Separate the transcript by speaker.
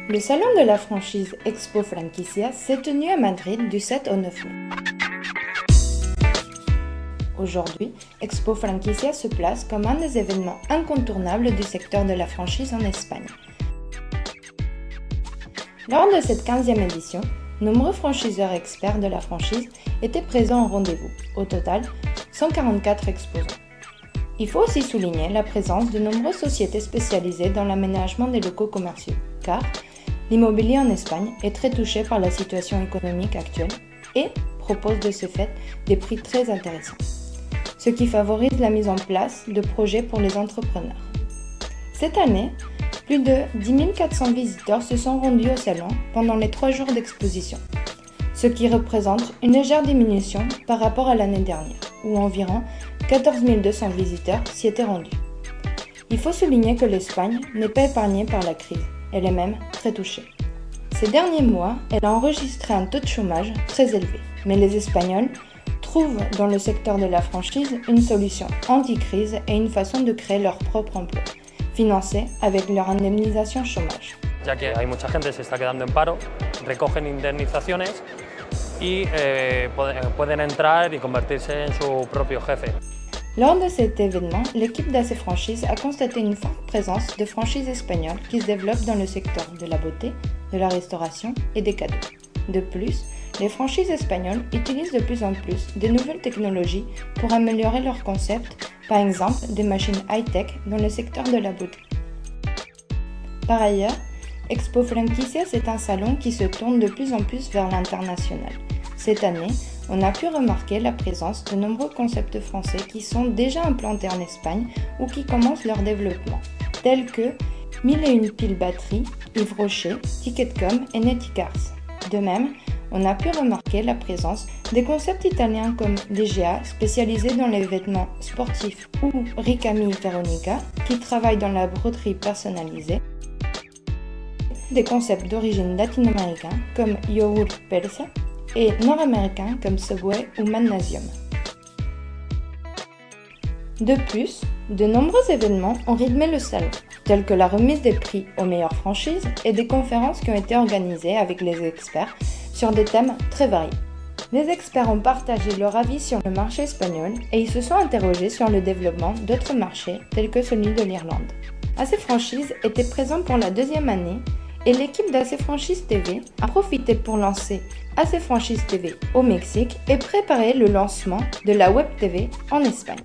Speaker 1: Le salon de la franchise Expo Franquicia s'est tenu à Madrid du 7 au 9 mai. Aujourd'hui, Expo Franquicia se place comme un des événements incontournables du secteur de la franchise en Espagne. Lors de cette 15e édition, nombreux franchiseurs experts de la franchise étaient présents au rendez-vous. Au total, 144 exposants. Il faut aussi souligner la présence de nombreuses sociétés spécialisées dans l'aménagement des locaux commerciaux, car l'immobilier en Espagne est très touché par la situation économique actuelle et propose de ce fait des prix très intéressants, ce qui favorise la mise en place de projets pour les entrepreneurs. Cette année, plus de 10 400 visiteurs se sont rendus au salon pendant les 3 jours d'exposition, ce qui représente une légère diminution par rapport à l'année dernière, où environ 14 200 visiteurs s'y étaient rendus. Il faut souligner que l'Espagne n'est pas épargnée par la crise, elle est même très touchée. Ces derniers mois, elle a enregistré un taux de chômage très élevé, mais les Espagnols trouvent dans le secteur de la franchise une solution anti-crise et une façon de créer leur propre emploi, financé avec leur indemnisation chômage.
Speaker 2: Ya que hay mucha gente se está quedando en paro, recogen indemnizaciones y pueden entrar y convertirse en su propio jefe.
Speaker 1: Lors de cet événement, l'équipe d'AC Franchise a constaté une forte présence de franchises espagnoles qui se développent dans le secteur de la beauté, de la restauration et des cadeaux. De plus, les franchises espagnoles utilisent de plus en plus de nouvelles technologies pour améliorer leurs concepts, par exemple des machines high-tech dans le secteur de la beauté. Par ailleurs, Expo Franquicia, c'est un salon qui se tourne de plus en plus vers l'international. Cette année, on a pu remarquer la présence de nombreux concepts français qui sont déjà implantés en Espagne ou qui commencent leur développement, tels que 1001 piles batteries, Yves Rocher, Ticketcom et Neticars. De même, on a pu remarquer la présence des concepts italiens comme DGA, spécialisés dans les vêtements sportifs, ou Ricami Veronica, qui travaillent dans la broderie personnalisée, des concepts d'origine latino-américaine comme Yogurt Persa et nord-américains comme Subway ou Magnasium. De plus, de nombreux événements ont rythmé le salon, tels que la remise des prix aux meilleures franchises et des conférences qui ont été organisées avec les experts sur des thèmes très variés. Les experts ont partagé leur avis sur le marché espagnol et ils se sont interrogés sur le développement d'autres marchés tels que celui de l'Irlande. AC Franchise était présent pour la 2e année et l'équipe d'AC Franchise TV a profité pour lancer AC Franchise TV au Mexique et préparer le lancement de la Web TV en Espagne.